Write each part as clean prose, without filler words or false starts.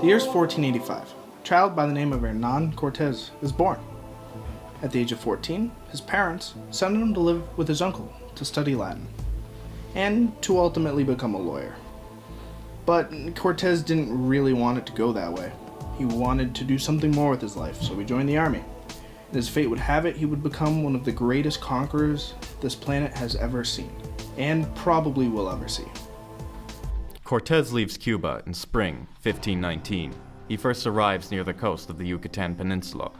The year's 1485. A child by the name of Hernan Cortes is born. At the age of 14, his parents send him to live with his uncle to study Latin, and to ultimately become a lawyer. But Cortes didn't really want it to go that way. He wanted to do something more with his life, so he joined the army. And as fate would have it, he would become one of the greatest conquerors this planet has ever seen, and probably will ever see. Cortes leaves Cuba in spring 1519. He first arrives near the coast of the Yucatan Peninsula.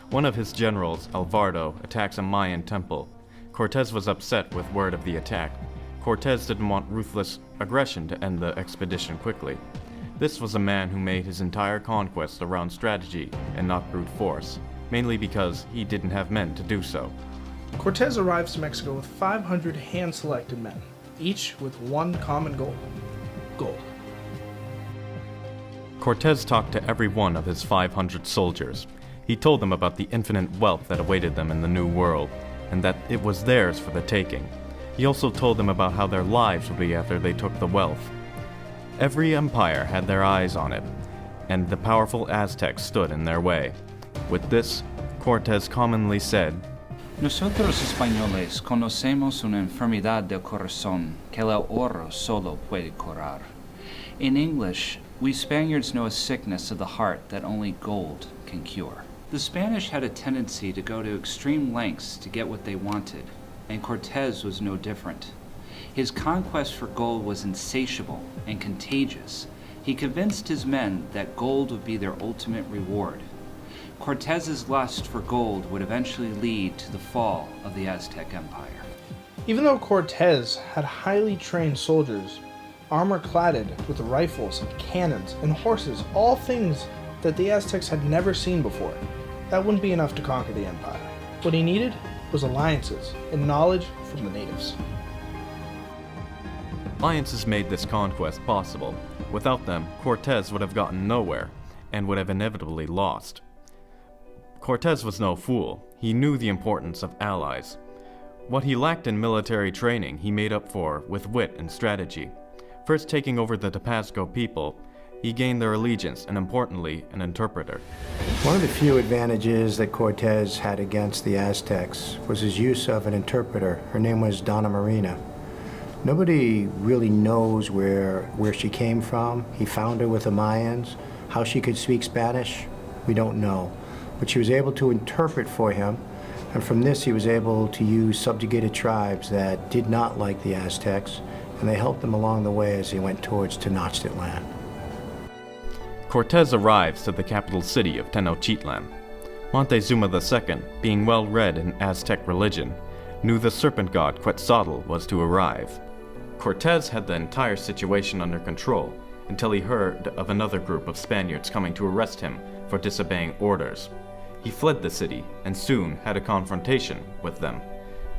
One of his generals, Alvarado, attacks a Mayan temple. Cortes was upset with word of the attack. Cortes didn't want ruthless aggression to end the expedition quickly. This was a man who made his entire conquest around strategy and not brute force, mainly because he didn't have men to do so. Cortes arrives to Mexico with 500 hand-selected men, each with one common goal: gold. Cortes talked to every one of his 500 soldiers. He told them about the infinite wealth that awaited them in the New World, and that it was theirs for the taking. He also told them about how their lives would be after they took the wealth. Every empire had their eyes on it, and the powerful Aztecs stood in their way. With this, Cortes commonly said, Nosotros españoles conocemos una enfermedad del corazón que el oro solo puede curar. In English, we Spaniards know a sickness of the heart that only gold can cure. The Spanish had a tendency to go to extreme lengths to get what they wanted, and Cortes was no different. His conquest for gold was insatiable and contagious. He convinced his men that gold would be their ultimate reward. Cortes's lust for gold would eventually lead to the fall of the Aztec Empire. Even though Cortes had highly trained soldiers, armor-cladded with rifles and cannons and horses, all things that the Aztecs had never seen before, that wouldn't be enough to conquer the empire. What he needed was alliances and knowledge from the natives. alliances made this conquest possible. Without them, Cortes would have gotten nowhere, and would have inevitably lost. Cortes was no fool. He knew the importance of allies. What he lacked in military training, he made up for with wit and strategy. First taking over the Tapasco people, he gained their allegiance and, importantly, an interpreter. One of the few advantages that Cortes had against the Aztecs was his use of an interpreter. Her name was Donna Marina. Nobody really knows where she came from. He found her with the Mayans. How she could speak Spanish, we don't know. But she was able to interpret for him, and from this he was able to use subjugated tribes that did not like the Aztecs, and they helped him along the way as he went towards Tenochtitlan. Cortes arrives to the capital city of Tenochtitlan. Montezuma II, being well read in Aztec religion, knew the serpent god Quetzalcoatl was to arrive. Cortes had the entire situation under control until he heard of another group of Spaniards coming to arrest him for disobeying orders. He fled the city and soon had a confrontation with them.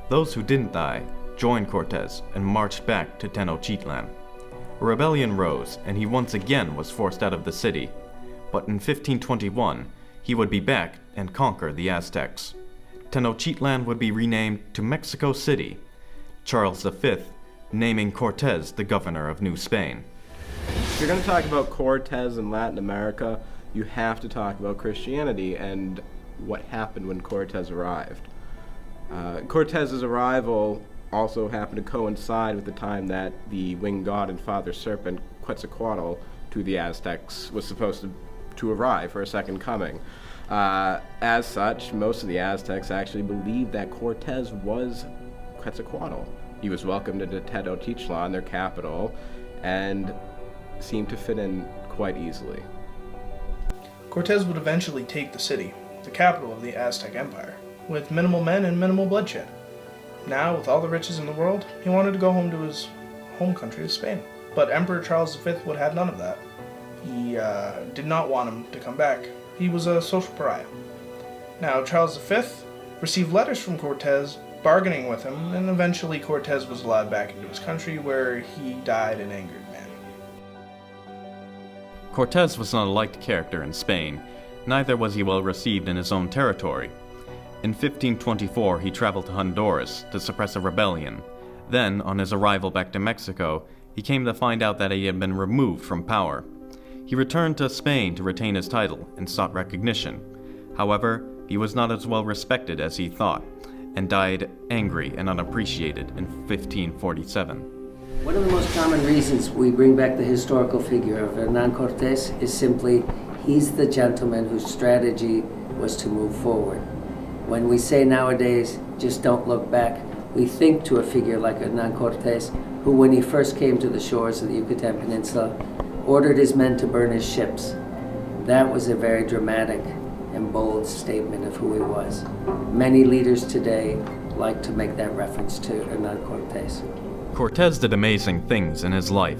Those who didn't die joined Cortes and marched back to Tenochtitlan. A rebellion rose, and he once again was forced out of the city. But in 1521, he would be back and conquer the Aztecs. Tenochtitlan would be renamed to Mexico City, Charles V naming Cortes the governor of New Spain. If you're going to talk about Cortes in Latin America, you have to talk about Christianity and what happened when Cortes arrived. Cortes's arrival also happened to coincide with the time that the winged god and father serpent Quetzalcoatl to the Aztecs was supposed to arrive for a second coming. As such, most of the Aztecs actually believed that Cortes was Quetzalcoatl. He was welcomed into Tenochtitlan, their capital, and seemed to fit in quite easily. Cortes would eventually take the city, the capital of the Aztec Empire, with minimal men and minimal bloodshed. Now, with all the riches in the world, he wanted to go home to his home country of Spain. But Emperor Charles V would have none of that. He did not want him to come back. He was a social pariah. Now, Charles V received letters from Cortes bargaining with him, and eventually Cortes was allowed back into his country, where he died an angered man. Cortes was not a liked character in Spain, neither was he well received in his own territory. In 1524, he traveled to Honduras to suppress a rebellion. Then, on his arrival back to Mexico, he came to find out that he had been removed from power. He returned to Spain to retain his title and sought recognition. However, he was not as well respected as he thought, and died angry and unappreciated in 1547. One of the most common reasons we bring back the historical figure of Hernan Cortes is simply he's the gentleman whose strategy was to move forward. When we say nowadays, just don't look back, we think to a figure like Hernan Cortes, who when he first came to the shores of the Yucatan Peninsula, ordered his men to burn his ships. That was a very dramatic and bold statement of who he was. Many leaders today like to make that reference to Hernan Cortes. Cortes did amazing things in his life.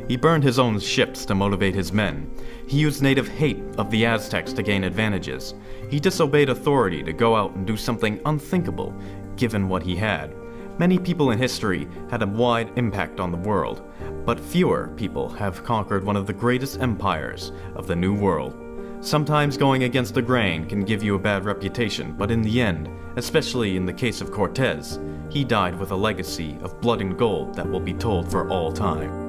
He burned his own ships to motivate his men. He used native hate of the Aztecs to gain advantages. He disobeyed authority to go out and do something unthinkable, given what he had. Many people in history had a wide impact on the world, but fewer people have conquered one of the greatest empires of the New World. Sometimes going against the grain can give you a bad reputation, but in the end, especially in the case of Cortes, he died with a legacy of blood and gold that will be told for all time.